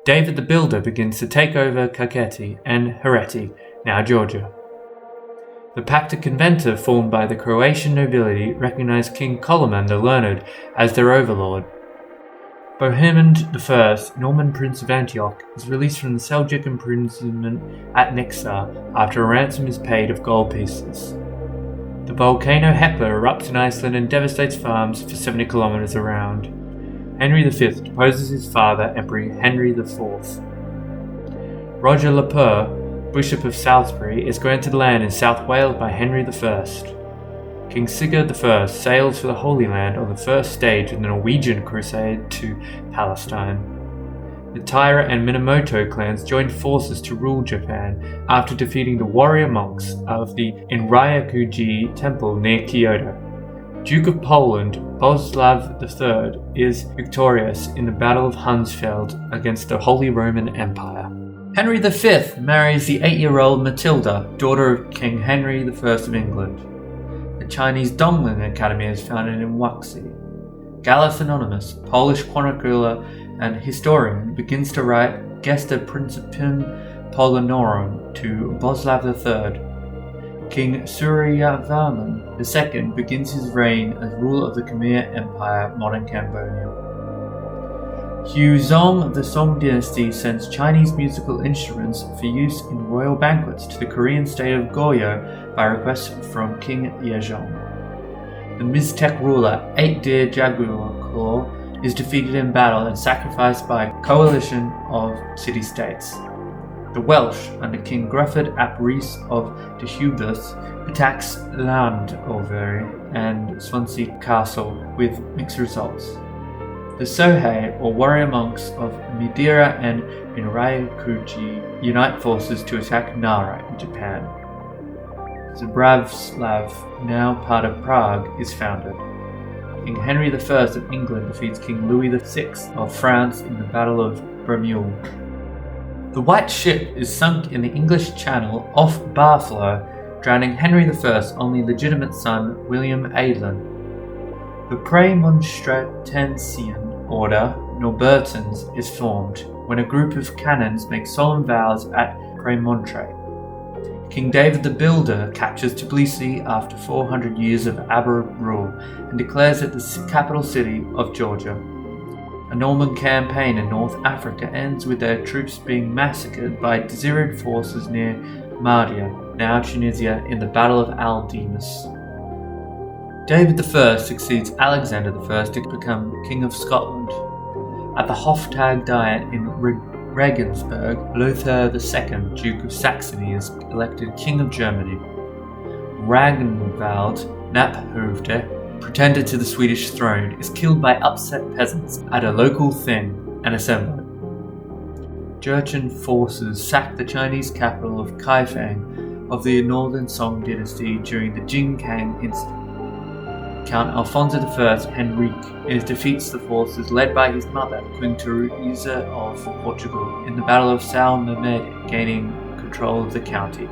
David the Builder begins to take over Kakheti and Hereti, now Georgia. The Pacta Conventa formed by the Croatian nobility recognized King Koloman the Learned as their overlord. Bohemond I, Norman Prince of Antioch, is released from the Seljuk imprisonment at Niksar after a ransom is paid of gold pieces. The volcano Hekla erupts in Iceland and devastates farms for 70 kilometers around. Henry V deposes his father, Emperor Henry IV. Roger Lepore, Bishop of Salisbury, is granted land in South Wales by Henry I. King Sigurd I sails for the Holy Land on the first stage of the Norwegian crusade to Palestine. The Taira and Minamoto clans joined forces to rule Japan after defeating the warrior monks of the Inryakuji temple near Kyoto. Duke of Poland, Boleslav III, is victorious in the Battle of Hunsfeld against the Holy Roman Empire. Henry V marries the 8-year-old Matilda, daughter of King Henry I of England. The Chinese Dongling Academy is founded in Waxy. Gallus Anonymous, Polish chronicler and historian, begins to write Gesta Principium Polinorum to Boleslav III. King Suryavarman II begins his reign as ruler of the Khmer Empire, modern Cambodia. Huzong of the Song dynasty sends Chinese musical instruments for use in royal banquets to the Korean state of Goryeo by request from King Yezhong. The Miztec ruler 8-Deer Jaguar Claw is defeated in battle and sacrificed by a coalition of city-states. The Welsh, under King Gruffydd ap Rhys of Deheubarth, attacks Llandovery and Swansea Castle with mixed results. The Sohei, or warrior monks of Madeira and Inryakuji, unite forces to attack Nara in Japan. Zabravslav, now part of Prague, is founded. King Henry I of England defeats King Louis VI of France in the Battle of Bermule. The White Ship is sunk in the English Channel off Barflow, drowning Henry I's only legitimate son, William Adelin. The Premonstratensian order, Norbertons, is formed when a group of canons make solemn vows at Premontre. King David the Builder captures Tbilisi after 400 years of Arab rule and declares it the capital city of Georgia. A Norman campaign in North Africa ends with their troops being massacred by Zirid forces near Mahdia, now Tunisia, in the Battle of Al Demus. David I succeeds Alexander I to become King of Scotland. At the Hoftag Diet in Regensburg, Lothar II, Duke of Saxony, is elected King of Germany. Ragnvald Naphovde, pretender to the Swedish throne, is killed by upset peasants at a local thing and assembly. Jurchen forces sack the Chinese capital of Kaifeng of the Northern Song dynasty during the Jingkang incident. Count Alfonso I Henrique defeats the forces led by his mother, Queen Teresa of Portugal, in the Battle of São Mamede, gaining control of the county.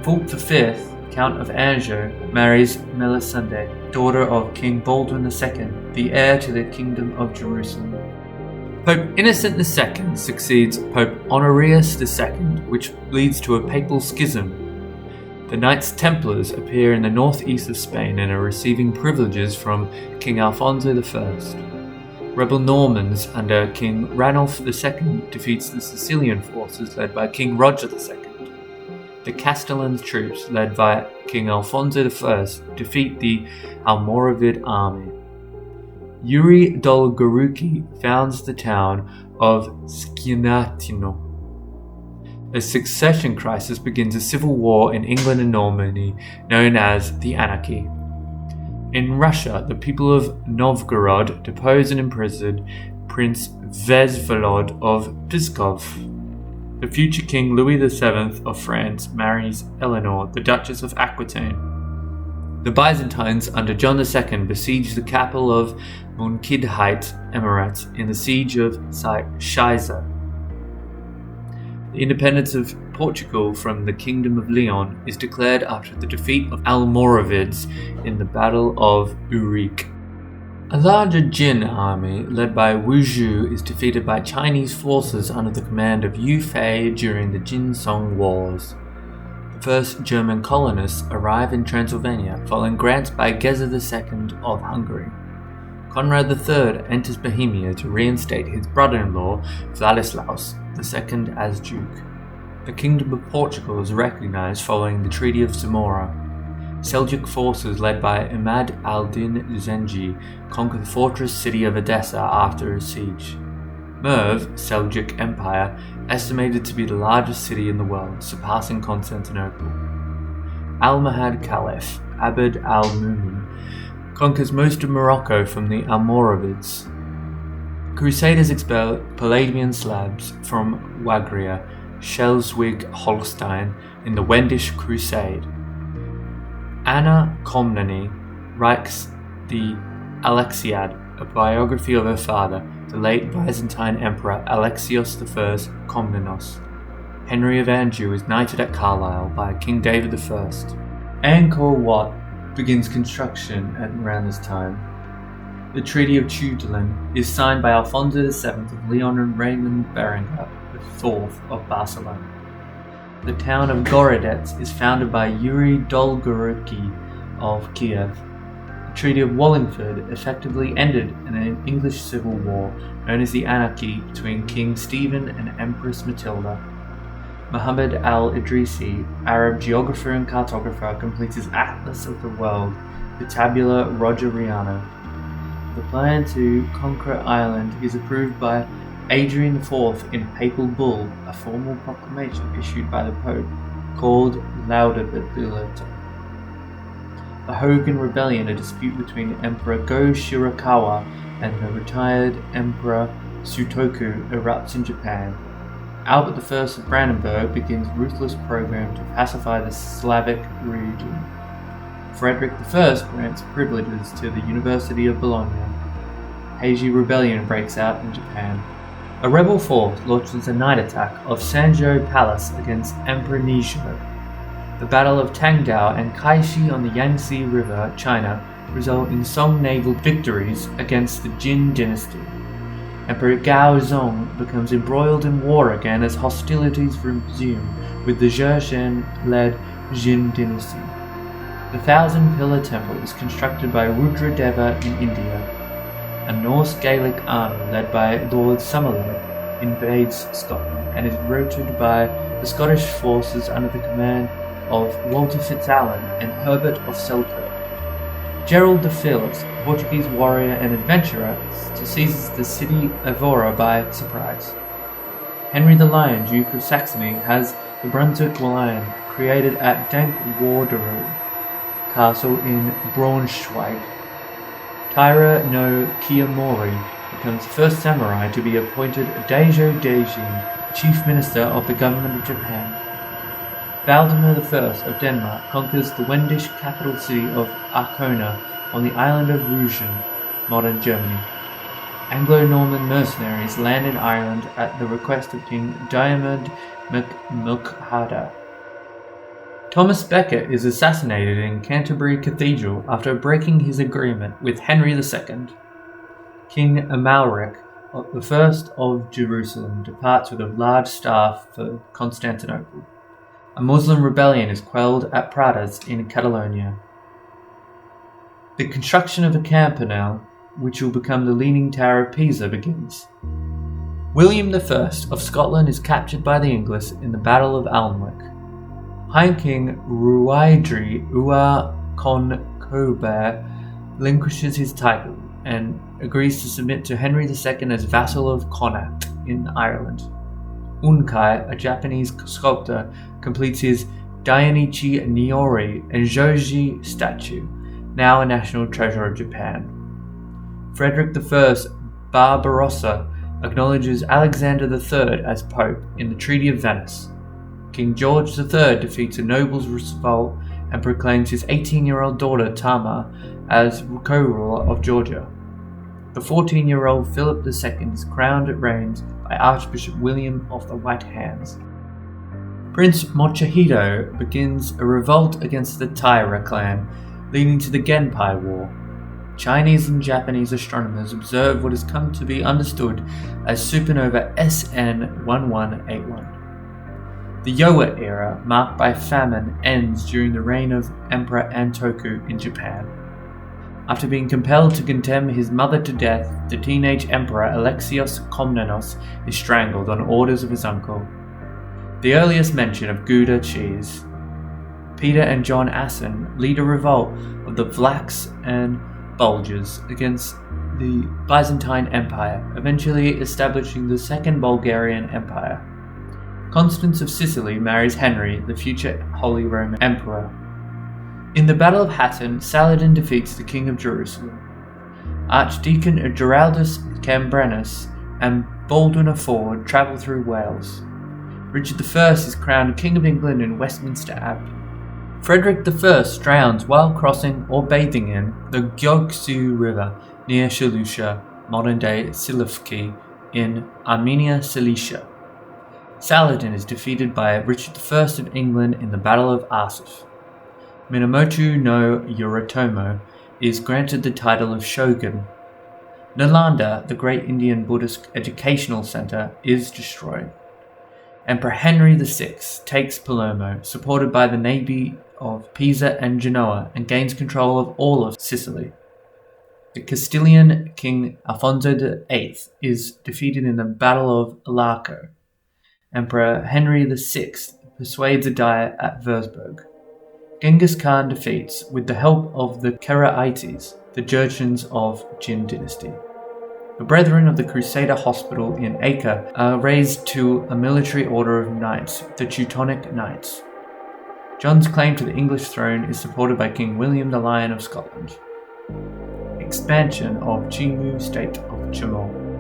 Philip V, Count of Anjou, marries Melisende, daughter of King Baldwin II, the heir to the Kingdom of Jerusalem. Pope Innocent II succeeds Pope Honorius II, which leads to a papal schism. The Knights Templars appear in the northeast of Spain and are receiving privileges from King Alfonso I. Rebel Normans under King Ranulf II defeats the Sicilian forces led by King Roger II. The Castellan troops led by King Alfonso I defeat the Almoravid army. Yuri Dolgoruki founds the town of Scianatino. A succession crisis begins a civil war in England and Normandy known as the Anarchy. In Russia, the people of Novgorod depose and imprison Prince Vzvolod of Pskov. The future King Louis VII of France marries Eleanor, the Duchess of Aquitaine. The Byzantines under John II besiege the capital of Munkidheit Emirate in the siege of Shiza. The independence of Portugal from the Kingdom of Leon is declared after the defeat of Almoravids in the Battle of Urique. A larger Jin army led by Wu Zhu is defeated by Chinese forces under the command of Yu Fei during the Jin-Song Wars. The first German colonists arrive in Transylvania following grants by Geza II of Hungary. Conrad III enters Bohemia to reinstate his brother-in-law Vladislaus II as Duke. The Kingdom of Portugal is recognized following the Treaty of Zamora. Seljuk forces led by Imad al-Din Zengi conquer the fortress city of Edessa after a siege. Merv, Seljuk Empire, estimated to be the largest city in the world, surpassing Constantinople. Almohad Caliph, Abd al-Mumin, conquers most of Morocco from the Almoravids. Crusaders expel Palladian Slavs from Wagria, Schleswig-Holstein in the Wendish Crusade. Anna Komnene writes the Alexiad, a biography of her father, the late Byzantine Emperor Alexios I Komnenos. Henry of Anjou is knighted at Carlisle by King David I. Angkor Wat begins construction at around this time. The Treaty of Chudelan is signed by Alfonso VII of Leon and Raymond Berenguer IV of Barcelona. The town of Gorodets is founded by Yuri Dolgoruki of Kiev. The Treaty of Wallingford effectively ended an English civil war known as the Anarchy between King Stephen and Empress Matilda. Muhammad al-Idrisi, Arab geographer and cartographer, completes his Atlas of the World, the Tabula Rogeriana. The plan to conquer Ireland is approved by Adrian IV in Papal Bull, a formal proclamation issued by the Pope, called Laudabilta. The Hogan Rebellion, a dispute between Emperor Go Shirakawa and the retired Emperor Sutoku, erupts in Japan. Albert I of Brandenburg begins ruthless program to pacify the Slavic region. Frederick the First grants privileges to the University of Bologna. Heiji Rebellion breaks out in Japan. A rebel force launches a night attack of Sanzhou Palace against Emperor Nijo. The Battle of Tangdao and Kaishi on the Yangtze River, China, result in Song naval victories against the Jin dynasty. Emperor Gao Zong becomes embroiled in war again as hostilities resume with the Zherzhen-led Jin dynasty. The Thousand Pillar Temple is constructed by Rudradeva in India. A Norse Gaelic army led by Lord Somerled invades Scotland and is routed by the Scottish forces under the command of Walter Fitzalan and Herbert of Selkirk. Gerald de Fils, a Portuguese warrior and adventurer, seizes the city of Evora by surprise. Henry the Lion, Duke of Saxony, has the Brunswick Lion created at Dankwarderu Castle in Braunschweig. Taira no Kiyomori becomes the first samurai to be appointed Daijo Daijin, chief minister of the government of Japan. Valdemar I of Denmark conquers the Wendish capital city of Arkona on the island of Rügen, modern Germany. Anglo-Norman mercenaries land in Ireland at the request of King Diarmid MacMulchada. Thomas Becket is assassinated in Canterbury Cathedral after breaking his agreement with Henry II. King Amalric I of Jerusalem departs with a large staff for Constantinople. A Muslim rebellion is quelled at Prades in Catalonia. The construction of a campanile, which will become the Leaning Tower of Pisa, begins. William I of Scotland is captured by the English in the Battle of Alnwick. High King Ruaidri Ua Concobar relinquishes his title and agrees to submit to Henry II as vassal of Connacht in Ireland. Unkai, a Japanese sculptor, completes his Dainichi Niori and Joji statue, now a national treasure of Japan. Frederick I Barbarossa acknowledges Alexander III as Pope in the Treaty of Venice. King George III defeats a noble's revolt and proclaims his 18-year-old daughter Tamar as co-ruler of Georgia. The 14-year-old Philip II is crowned at Reims by Archbishop William of the White Hands. Prince Mochihito begins a revolt against the Taira clan, leading to the Genpei War. Chinese and Japanese astronomers observe what has come to be understood as supernova SN 1181. The Yowa era, marked by famine, ends during the reign of Emperor Antoku in Japan. After being compelled to condemn his mother to death, the teenage emperor Alexios Komnenos is strangled on orders of his uncle. The earliest mention of Gouda cheese. Peter and John Assen lead a revolt of the Vlachs and Bulgars against the Byzantine Empire, eventually establishing the Second Bulgarian Empire. Constance of Sicily marries Henry, the future Holy Roman Emperor. In the Battle of Hattin, Saladin defeats the King of Jerusalem. Archdeacon Geraldus Cambrenus and Baldwin of Ford travel through Wales. Richard I is crowned King of England in Westminster Abbey. Frederick the First drowns while crossing or bathing in the Gyeongsu River near Shalusha, modern-day Silifke, in Armenia Cilicia. Saladin is defeated by Richard I of England in the Battle of Arsuf. Minamoto no Yoritomo is granted the title of shogun. Nalanda, the great Indian Buddhist educational center, is destroyed. Emperor Henry VI takes Palermo, supported by the navy of Pisa and Genoa, and gains control of all of Sicily. The Castilian king Alfonso VIII is defeated in the Battle of Alarco. Emperor Henry VI persuades a diet at Würzburg. Genghis Khan defeats, with the help of the Karaaites, the Jurchens of Jin dynasty. The Brethren of the Crusader Hospital in Acre are raised to a military order of knights, the Teutonic Knights. John's claim to the English throne is supported by King William the Lion of Scotland. Expansion of Chimu State of Chamor.